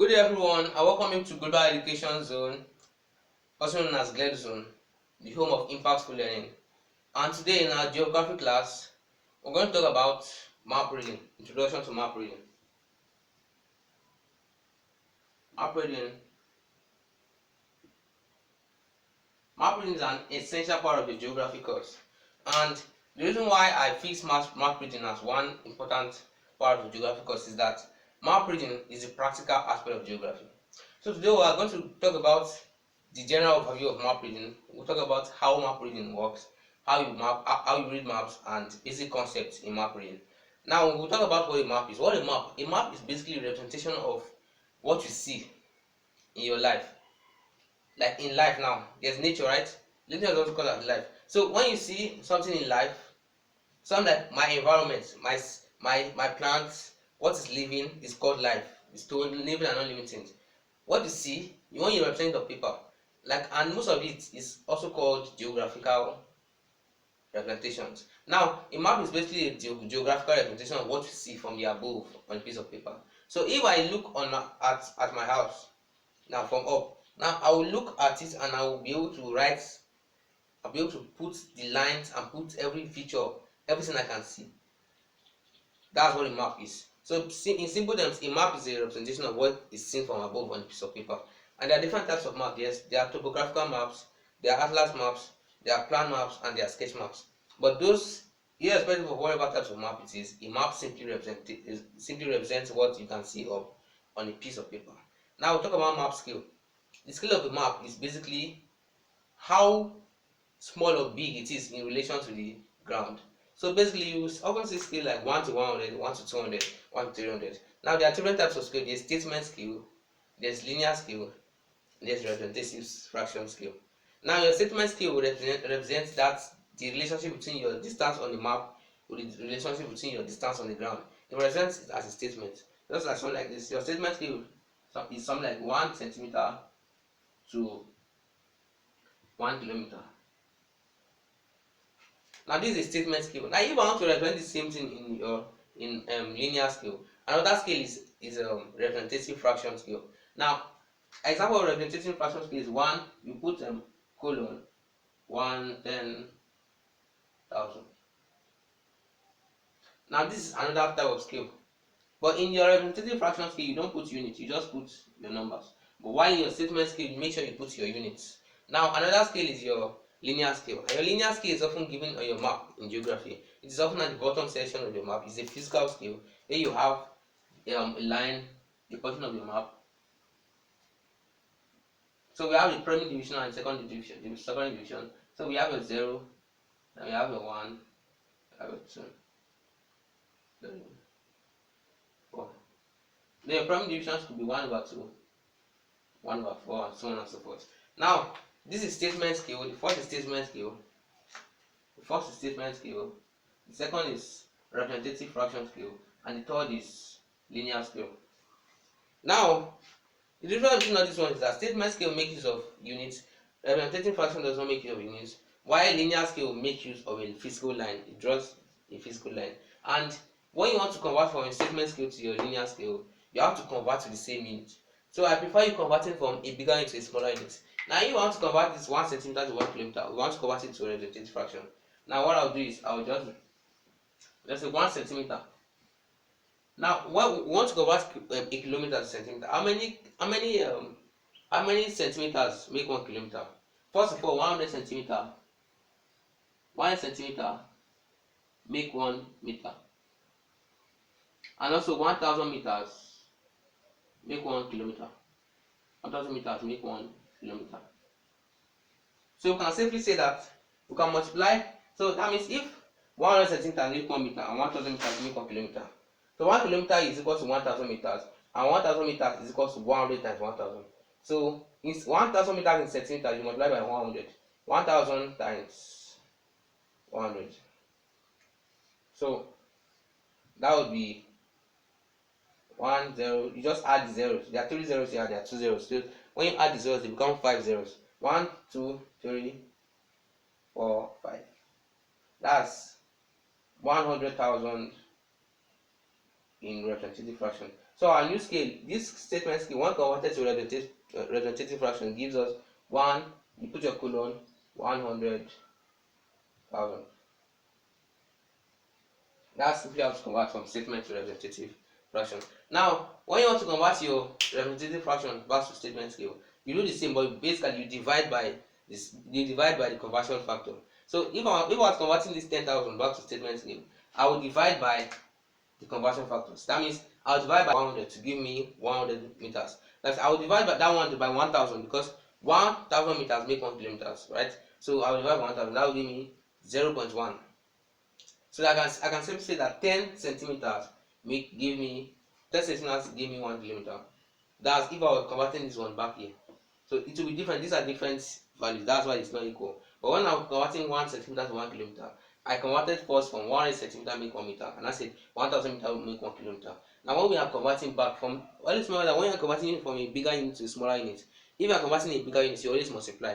Good day everyone, I welcome you to Global Education Zone, also known as GlEDUzownë, the home of impactful learning. And today in our geography class, we're going to talk about map reading, introduction to map reading. Map reading. Map reading is an essential part of the geography course. And the reason why I fix map reading as one important part of the geography course is that map reading is a practical aspect of geography. So today we are going to talk about the general overview of map reading. We'll talk about how map reading works, how you read maps, and basic concepts in map reading. Now we'll talk about what a map is. A map is basically a representation of what you see in your life. Like in life now, there's nature, right? Nature is also called as life. So when you see something in life, something like my environment, my plants, what is living is called life. It's to living and non-living things. What you see, you want you represent the paper. And most of it is also called geographical representations. Now, a map is basically a geographical representation of what you see from the above on a piece of paper. So if I look at my house now from up, now I will look at it and I will be able to write. I'll be able to put the lines and put every feature, everything I can see. That's what a map is. So in simple terms, a map is a representation of what is seen from above on a piece of paper. And there are different types of maps. Yes, there are topographical maps, there are atlas maps, there are plan maps, and there are sketch maps. But those, irrespective of whatever types of map it is, a map simply represents what you can see up on a piece of paper. Now we'll talk about map scale. The scale of a map is basically how small or big it is in relation to the ground. So basically you often see scale like 1 to 100, 1 to 200, 1 to 300. Now there are different types of scale. There's statement scale, there's linear scale, there's representative fraction scale. Now your statement scale will represent that the relationship between your distance on the map with the relationship between your distance on the ground. It represents it as a statement. Just like something like this. Your statement scale is something like 1 centimeter to 1 kilometer. Now this is a statement scale. Now if I want to represent the same thing in linear scale, another scale is representative fraction scale. Now example of representative fraction scale is 1, you put colon 1/10,000. Now this is another type of scale. But in your representative fraction scale, you don't put units, you just put your numbers. But while in your statement scale, you make sure you put your units. Now another scale is your linear scale. And your linear scale is often given on your map in geography. It is often at the bottom section of your map. It's a physical scale where you have a line, a portion of your map. So we have the primary division and secondary division. So we have a 0, and we have a 1, we have a 2, 3, 4. Then your primary divisions could be 1/2, 1/4, and so on and so forth. Now, this is statement scale. The first is statement scale. The second is representative fraction scale. And the third is linear scale. Now, the difference between all these ones is that statement scale makes use of units, representative fraction does not make use of units, while linear scale makes use of a physical line. It draws a physical line. And when you want to convert from a statement scale to your linear scale, you have to convert to the same unit. So I prefer you converting from a bigger unit to a smaller unit. Now you want to convert this 1 centimeter to 1 kilometer. We want to convert it to a representative fraction. Now what I'll do is I'll just say 1 centimeter. Now when we want to convert a kilometer to centimeter, how many centimeters make 1 kilometer? First of all, 100 centimeter make 1 meter. And also 1000 meters make 1 kilometer. 1000 meters make 1 kilometer. So we can safely say that we can multiply. So that means if 100 centimeters make 1 meter and 1000 meters make 1 kilometer, so 1 kilometer is equal to 1000 meters, and 1000 meters is equal to 100 times 1000. So it's 1000 meters in centimeters, you multiply by 100. 1000 times 100. So that would be 1 0. You just add the zeros. There are 3 zeros here, there are 2 zeros. So when you add the zeros, they become 5 zeros. 1 2 3 4 5. That's 100,000 in representative fraction. So our new scale, this statement scale, when converted to representative fraction, gives us 1, you put your colon, 100,000. That's simply how to convert from statement to representative fraction. Now, when you want to convert your representative fraction back to statement scale, you do the same, but basically you divide by this. You divide by the conversion factor. So if I was converting this 10,000 back to statement scale, I would divide by the conversion factors. That means I'll divide by 100 to give me 100 meters. That's I will divide by that one by 1,000 because 1,000 meters make 1 kilometers, right? So I will divide by 1,000. That will give me 0.1. So I can simply say that 10 centimeters give me 10 centimeters give me 1 kilometer. That's if I was converting this one back here. So it will be different. These are different values. That's why it's not equal. But when I'm converting 1 centimeter to 1 kilometer, I converted first from 100 centimeter make 1 meter, and I said 1,000 meter will make 1 kilometer. Now when we are converting back from, always remember that when you are converting from a bigger unit to a smaller unit, if you are converting a bigger unit, you always multiply.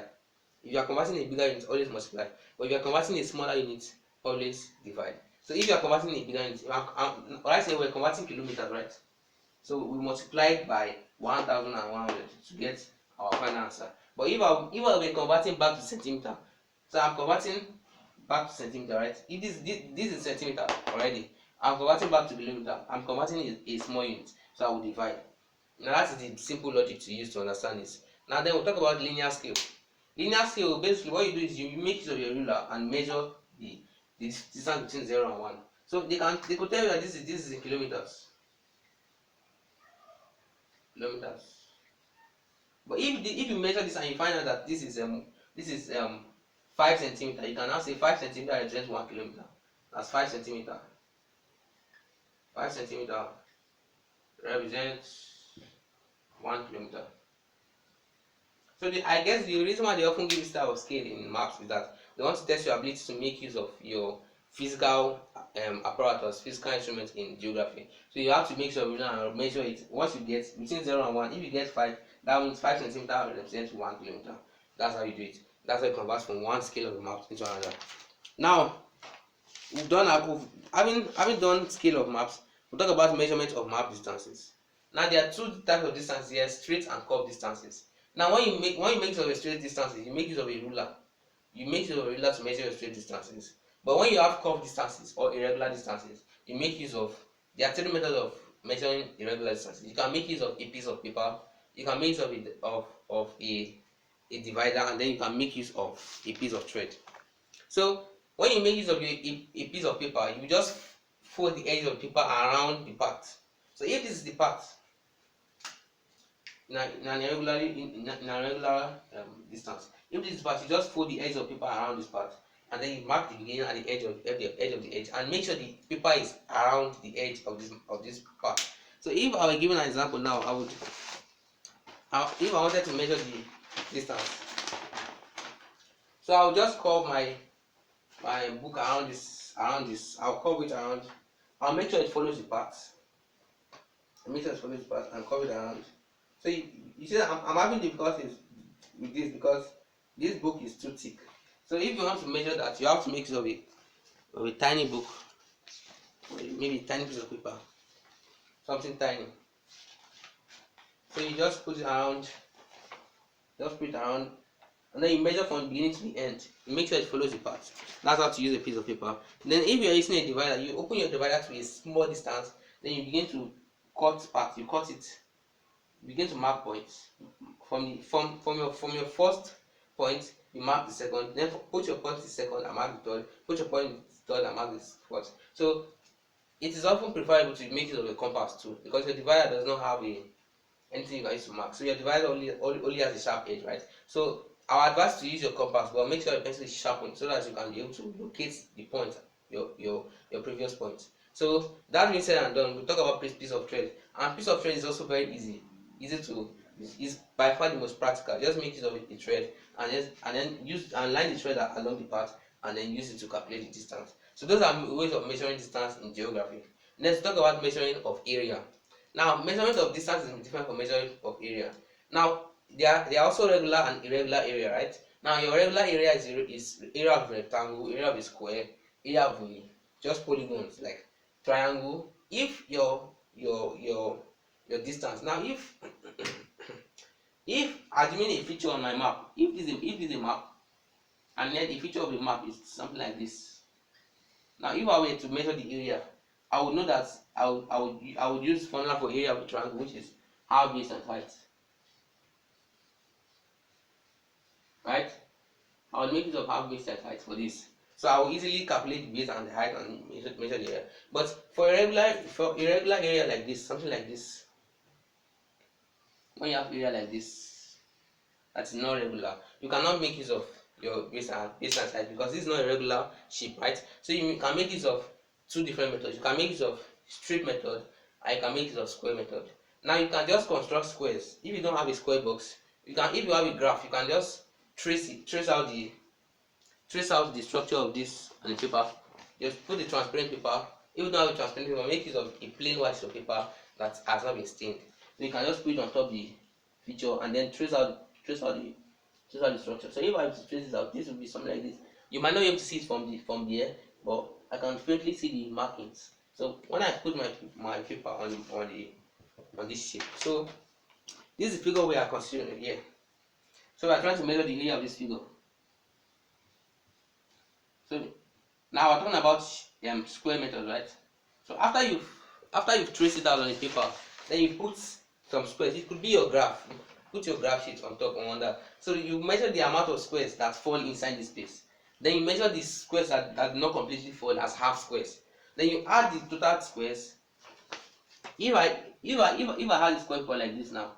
If you are converting a bigger unit, always multiply. But if you are converting a smaller unit, always divide. So if you are converting a bigger unit, what I say we're converting kilometers, right? So we multiplied by 1,100 to get our final answer. But if I were converting back to centimeter, so I'm converting back to centimeter, right? If this is centimeter already, I'm converting back to kilometer. I'm converting a small unit, so I will divide. Now that is the simple logic to use to understand this. Now then we'll talk about linear scale. Linear scale, basically what you do is you make use of your ruler and measure the distance between 0 and 1. So they could tell you that this is in kilometers. But if you measure this and you find out that this is 5 centimeter, you can now say 5 centimeter represents 1 kilometer. That's 5 centimeter. 5 centimeter represents 1 kilometer. So I guess the reason why they often give this type of scale in maps is that they want to test your ability to make use of your physical apparatus, physical instruments in geography. So you have to make sure you measure it. Once you get between 0 and 1, if you get 5, that means 5 centimeter represents 1 kilometer. That's how you do it. That's how you convert from one scale of the map into another. Now, having done scale of maps, we'll talk about measurement of map distances. Now there are two types of distances here: straight and curved distances. Now when you make use of a straight distances, you make use of a ruler. You make use of a ruler to measure your straight distances. But when you have curved distances or irregular distances, you make use of, there are three methods of measuring irregular distances. You can make use of a piece of paper, you can make use of a divider, and then you can make use of a piece of thread. So when you make use of a piece of paper, you just fold the edge of the paper around the part. So if this is the part in an irregular distance, if this is part, you just fold the edge of the paper around this part, and then you mark the beginning and the edge of the edge, and make sure the paper is around the edge of this part. So if I were given an example now, if I wanted to measure the distance, so I'll just curve my book around this. I'll curve it around. I'll make sure it follows the path. And curve it around. So you see that I'm having difficulties with this because this book is too thick. So if you want to measure that, you have to make use of a tiny book, maybe a tiny piece of paper, something tiny. So you just put it around, and then you measure from the beginning to the end. You make sure it follows the path. That's how to use a piece of paper. Then if you're using a divider, you open your divider to a small distance, then you begin to cut part. You cut it. You begin to mark points. From your first point, you mark the second, then put your point to the second and mark the third, put your point to the third and mark the fourth. So it is often preferable to make use of a compass too, because your divider does not have anything you can use to mark. So your divider only has a sharp edge, right? So our advice to use your compass, but make sure your pencil is sharpened so that you can be able to locate the point, your previous point. So that being said and done, we'll talk about piece of thread. And piece of thread is also very easy to, is by far the most practical. Just make use of a thread and then line the thread along the path and then use it to calculate the distance. So those are ways of measuring distance in geography. Let's talk about measuring of area. Now, measurement of distance is different from measuring of area. Now, there are also regular and irregular area, right? Now, your regular area is area of a rectangle, area of a square, area of just polygons like triangle. If your your distance. Now if if assuming a feature on my map, if this is a map, and then the feature of the map is something like this. Now if I were to measure the area, I would know that I would use formula for area of a triangle, which is half base and height. Right? I will make use of half base and height for this. So I will easily calculate the base and the height and measure the area. But for a regular area like this, something like this, when you have area like this that's not regular, you cannot make use of your base and height because this is not a regular shape, right? So you can make use of two different methods. You can make use of strip method and you can make use of square method. Now you can just construct squares. If you don't have a square box, you can. If you have a graph, you can just trace out the structure of this on the paper. Just put the transparent paper. If you don't have a transparent paper, make use of a plain white sheet of paper that has not been stained. So you can just put it on top of the feature and then trace out the structure. So if I trace this out, this will be something like this. You might not be able to see it from the air, but I can faintly see the markings. So when I put my paper on this shape, so this is the figure we are considering here. So we are trying to measure the area of this figure. So now we're talking about square method, right? So after you've traced it out on the paper, then you put some squares. It could be your graph. You put your graph sheet on top on that. So you measure the amount of squares that fall inside this space. Then you measure the squares that do not completely fall as half squares. Then you add the total squares. If I had the square fall like this now,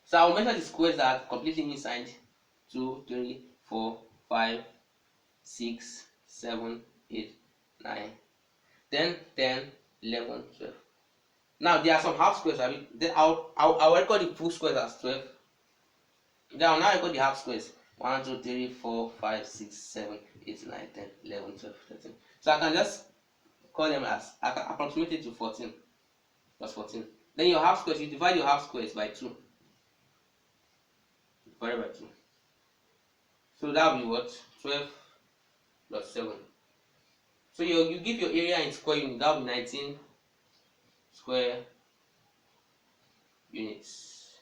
so I will measure the squares that are completely inside 2, 3, 4, 5, 6, 7, 8, 9, 10, 11, 12. Now there are some half squares. I'll record the full squares as 12. Then I'll now record the half squares. 1, 2, 3, 4, 5, 6, 7, 8, 9, 10, 11, 12, 13. So I can just call them as, I can approximate it to 14 plus 14. Then your half squares, you divide your half squares by 2. Divided by 2. So that will be what? 12 plus 7. So you give your area in square units, that will be 19 square units.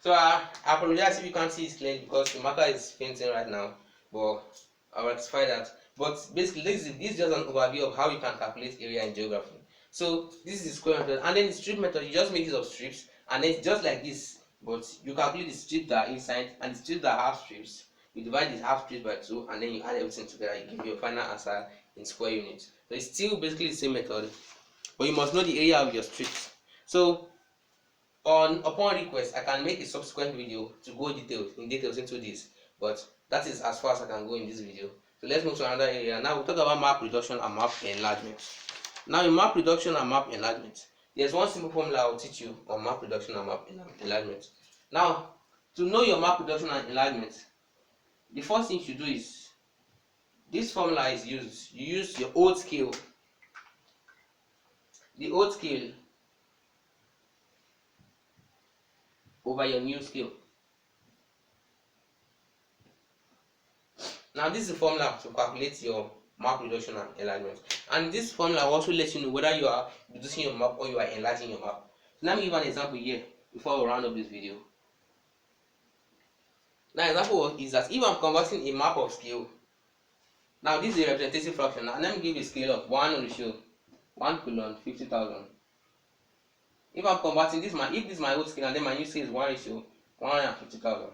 So I apologize if you can't see it clearly because the marker is fainting right now, but I'll rectify that. But basically, this is just an overview of how you can calculate area in geography. So this is the square method, and then the strip method, you just make use of strips, and then it's just like this, but you calculate the strips that are inside and the strips that have strips. You divide the half strips by 2, and then you add everything together. You give your final answer in square units. So it's still basically the same method, but you must know the area of your strips. So upon request, I can make a subsequent video to go in details into this, but that is as far as I can go in this video. So let's move to another area. Now we'll talk about map reduction and map enlargement. Now in map reduction and map enlargement, there's one simple formula I'll teach you on map reduction and map enlargement. Now, to know your map reduction and enlargement, the first thing you should do is, this formula is used. You use your old scale. The old scale over your new scale. Now this is the formula to calculate your map reduction and enlargement, and this formula will also let you know whether you are reducing your map or you are enlarging your map. So let me give an example here before we round up this video. Now example is that if I'm converting a map of scale, now this is a representative fraction. Now let me give a scale of 1:50,000. If I'm converting this, if this is my old scale and then my new scale is 1:150,000.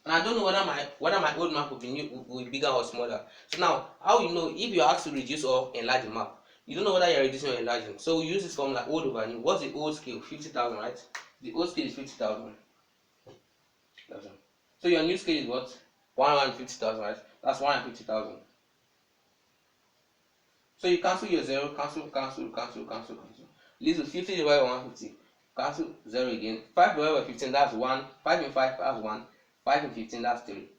And I don't know whether my old map will be bigger or smaller. So now, how you know if you are asked to reduce or enlarge the map? You don't know whether you are reducing or enlarging. So we use this formula, old over new. What's the old scale? 50,000, right? The old scale is 50,000. So your new scale is what? 150,000, right? That's 150,000. So you cancel your 0, cancel. Leaves with 50 divided by 150. Cancel 0 again. 5 divided by 15, that's 1. 5 in 5, that's 1. 5 in 15, that's 3.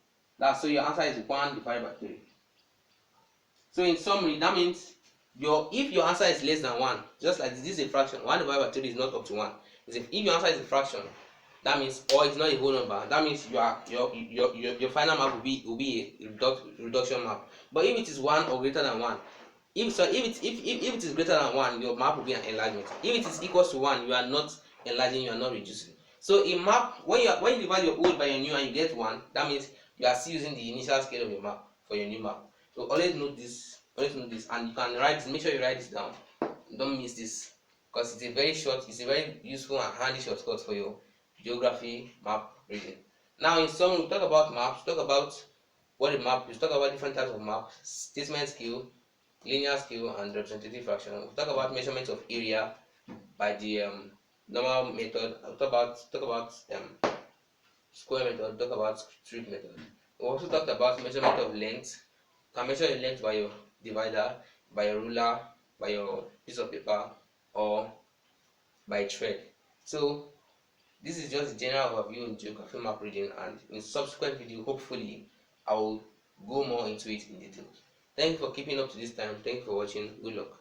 So your answer is 1 divided by 3. So in summary, that means if your answer is less than 1, just like this is a fraction, 1 divided by 3 is not up to 1. If your answer is a fraction That means, or it's not a whole number. That means your final map will be a reduction map. But if it is 1 or greater than 1, if it is greater than 1, your map will be an enlargement. If it is equals to 1, you are not enlarging, you are not reducing. So a map, when you divide your old by your new and you get 1, that means you are still using the initial scale of your map for your new map. So always note this, and you can write this. Make sure you write this down. Don't miss this, because it's a very useful and handy shortcut for your geography map reading. Now, in sum, we talk about maps, talk about what a map is, talk about different types of maps, statement scale, linear scale, and representative fraction. We'll talk about measurement of area by the normal method. We'll talk about square method, talk about strip method. We also talked about measurement of length. You can measure your length by your divider, by your ruler, by your piece of paper, or by thread. So this is just a general overview in geography map reading, and in subsequent video, hopefully, I will go more into it in detail. Thank you for keeping up to this time. Thank you for watching. Good luck.